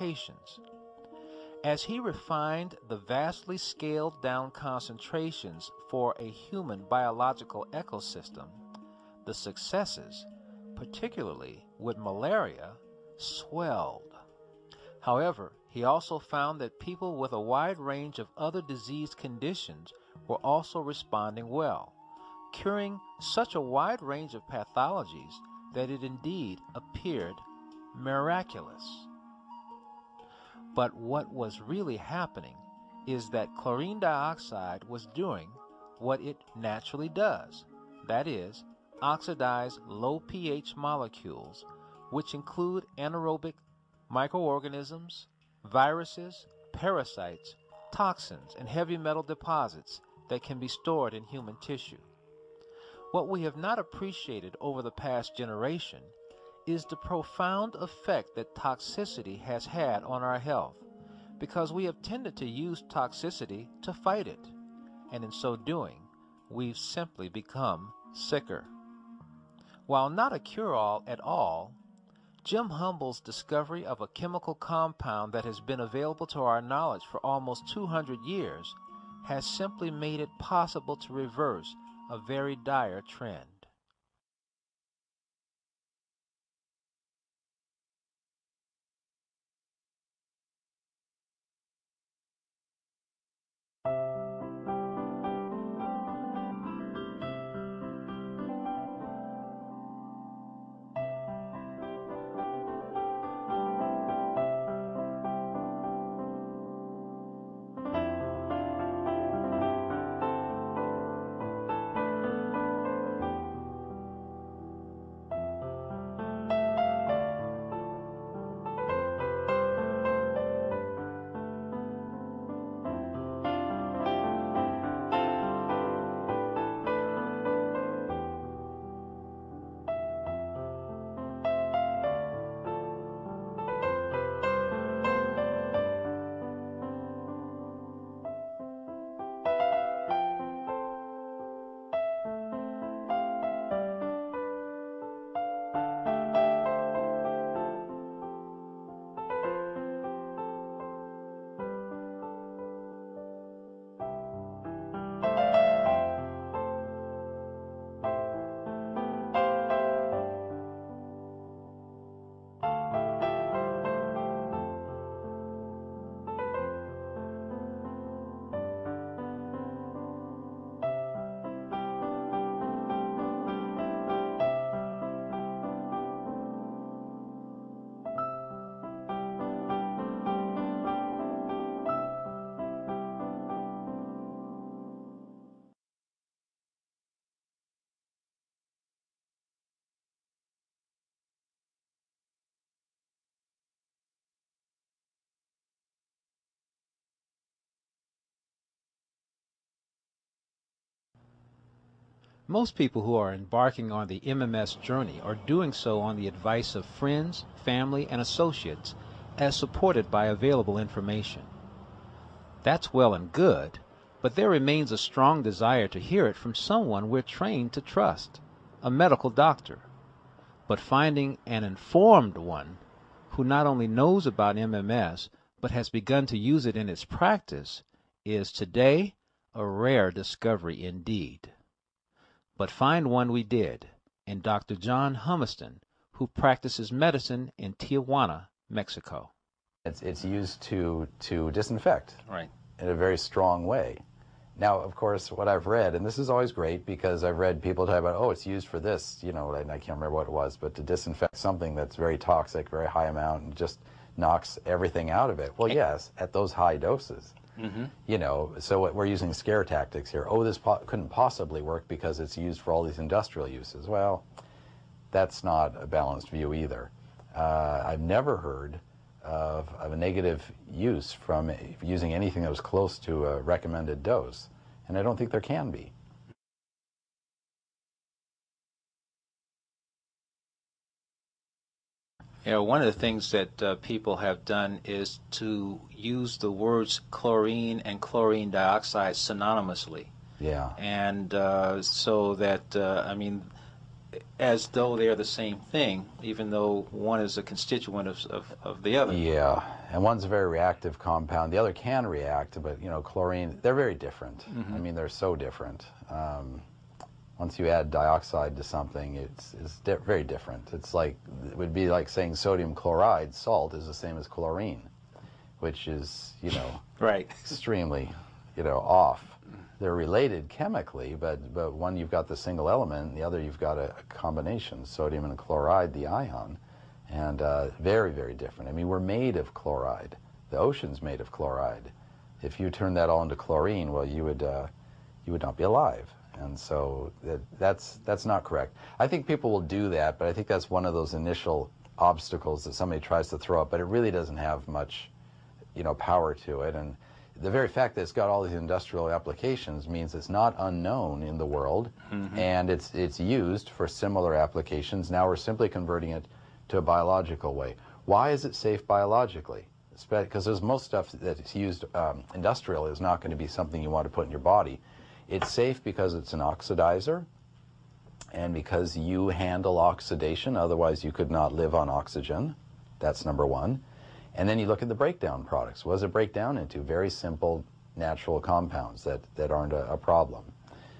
applications. As he refined the vastly scaled down concentrations for a human biological ecosystem, the successes, particularly with malaria, swelled. However, he also found that people with a wide range of other disease conditions were also responding well, curing such a wide range of pathologies that it indeed appeared miraculous. But what was really happening is that chlorine dioxide was doing what it naturally does, that is, oxidize low pH molecules, which include anaerobic microorganisms, viruses, parasites, toxins, and heavy metal deposits that can be stored in human tissue. What we have not appreciated over the past generation is the profound effect that toxicity has had on our health, because we have tended to use toxicity to fight it, and in so doing, we've simply become sicker. While not a cure-all at all, Jim Humble's discovery of a chemical compound that has been available to our knowledge for almost 200 years has simply made it possible to reverse a very dire trend. Most people who are embarking on the MMS journey are doing so on the advice of friends, family, and associates, as supported by available information. That's well and good, but there remains a strong desire to hear it from someone we're trained to trust, a medical doctor. But finding an informed one who not only knows about MMS, but has begun to use it in its practice, is today a rare discovery indeed. But find one we did, in Dr. John Humiston, who practices medicine in Tijuana, Mexico. It's used to disinfect, Right. in a very strong way. Now, of course, what I've read, and this is always great because I've read people talk about, oh, it's used for this, you know, and I can't remember what it was, but to disinfect something that's very toxic, very high amount, and just knocks everything out of it. Well, yes, at those high doses. Mm-hmm. You know, so what we're using scare tactics here. Oh, this couldn't possibly work because it's used for all these industrial uses. Well, that's not a balanced view either. I've never heard of a negative use from using anything that was close to a recommended dose, and I don't think there can be. Yeah, one of the things that people have done is to use the words chlorine and chlorine dioxide synonymously. Yeah. And so that, I mean, as though they're the same thing, even though one is a constituent of the other. Yeah, And one's a very reactive compound. The other can react, but chlorine, they're very different. I mean, they're so different. Once you add dioxide to something, it's very different. It would be like saying sodium chloride, salt, is the same as chlorine, which is, right, extremely, off. They're related chemically, but one you've got the single element, and the other you've got a combination, sodium and chloride, the ion, and very, very different. I mean, we're made of chloride. The ocean's made of chloride. If you turn that all into chlorine, well, you would not be alive. And so that's not correct. I think people will do that, but I think that's one of those initial obstacles that somebody tries to throw up, but it really doesn't have much, power to it. And the very fact that it's got all these industrial applications means it's not unknown in the world, and it's used for similar applications. Now we're simply converting it to a biological way. Why is it safe biologically? Because there's most stuff that's used industrial is not going to be something you want to put in your body. It's safe because it's an oxidizer, and because you handle oxidation, otherwise you could not live on oxygen. That's number one. And then you look at the breakdown products. What does it break down into? Very simple natural compounds that aren't a problem.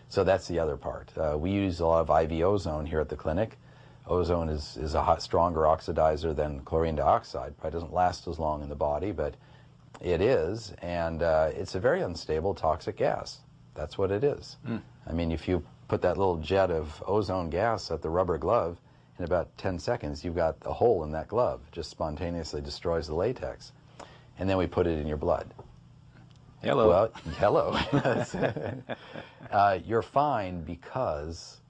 So that's the other part. We use a lot of IV ozone here at the clinic. Ozone is a stronger oxidizer than chlorine dioxide. Probably doesn't last as long in the body, but it is, and it's a very unstable toxic gas. That's what it is. I mean, if you put that little jet of ozone gas at the rubber glove, in about 10 seconds, you've got a hole in that glove. It just spontaneously destroys the latex. And then we put it in your blood. Hello. Well, hello. You're fine because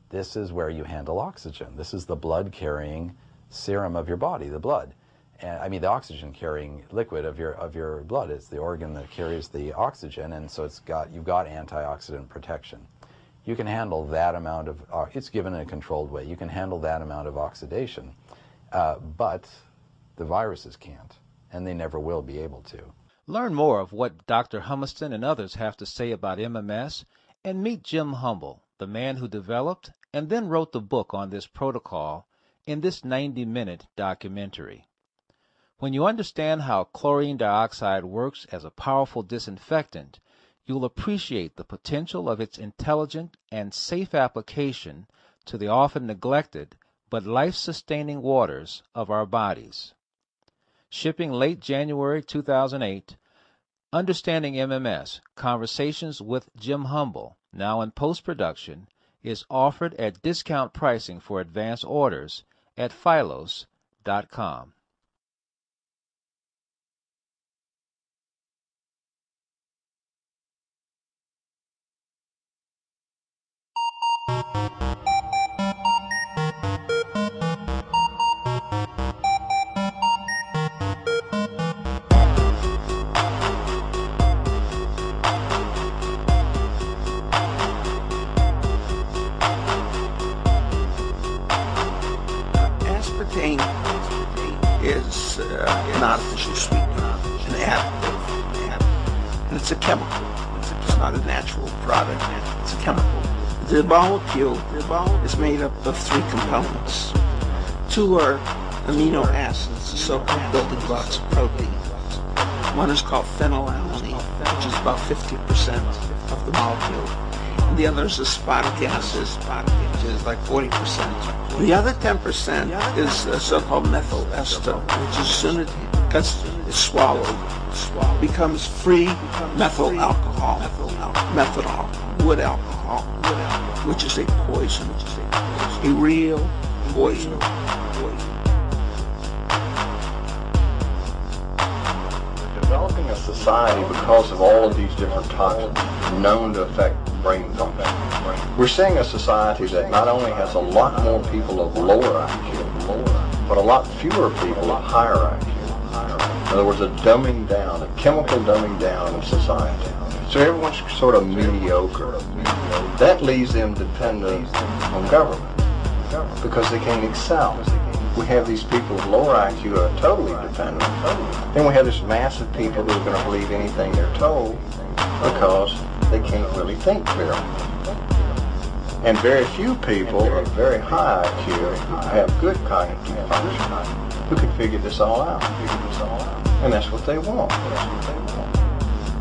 this is where you handle oxygen. This is the blood-carrying serum of your body, the blood. And, I mean, the oxygen-carrying liquid of your blood. It's the organ that carries the oxygen, and so you've got antioxidant protection. You can handle that amount of, it's given in a controlled way, you can handle that amount of oxidation, but the viruses can't, and they never will be able to. Learn more of what Dr. Humiston and others have to say about MMS, and meet Jim Humble, the man who developed and then wrote the book on this protocol in this 90-minute documentary. When you understand how chlorine dioxide works as a powerful disinfectant, you'll appreciate the potential of its intelligent and safe application to the often neglected but life-sustaining waters of our bodies. Shipping late January 2008, Understanding MMS, Conversations with Jim Humble, now in post-production, is offered at discount pricing for advance orders at Phylos.com. Aspartame is an artificial sweetener, an additive, and it's a chemical. It's not a natural product, it's a chemical. The molecule is made up of three components. Two are amino acids, the so-called building blocks of protein. One is called phenylalanine, which is about 50% of the molecule. And the other is aspartic acid, which is like 40%. The other 10% is the so-called methyl ester, which as soon as it gets swallowed, becomes free methyl alcohol, methanol, wood alcohol, which is a poison, a real poison. Developing a society because of all of these different toxins known to affect brain function. We're seeing a society that not only has a lot more people of lower IQ, but a lot fewer people of higher IQ. In other words, a dumbing down, a chemical dumbing down of society. So everyone's sort of mediocre. That leaves them dependent on government because they can't excel. We have these people with lower IQ who are totally dependent. Then we have this mass of people who are going to believe anything they're told because they can't really think clearly. And very few people of very high IQ who have good cognitive function who can figure this all out. And that's what they want.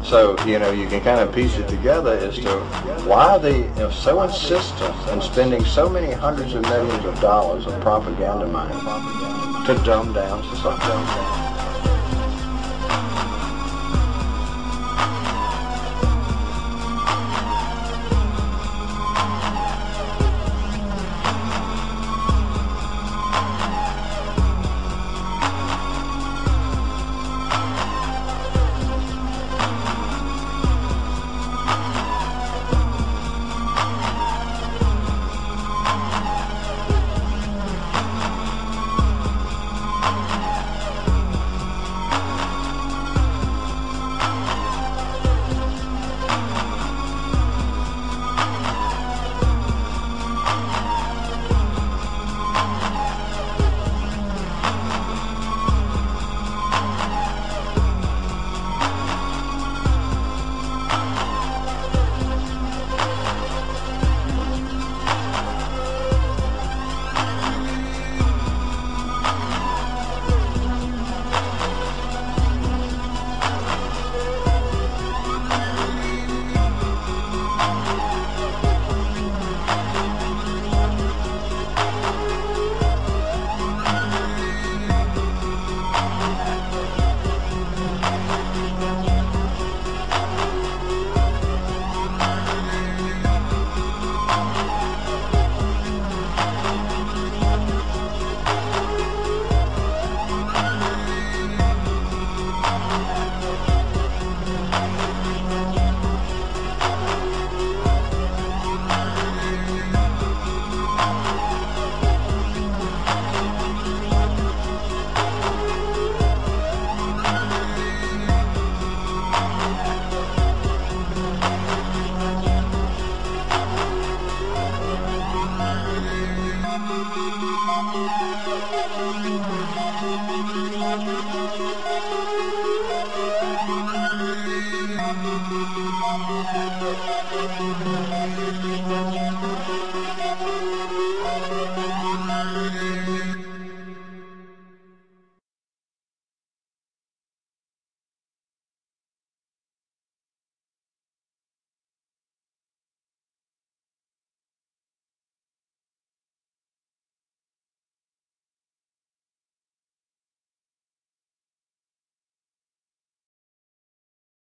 So, you can kind of piece it together as to why they are so insistent in spending so many hundreds of millions of dollars of propaganda money to dumb down society. Thank you.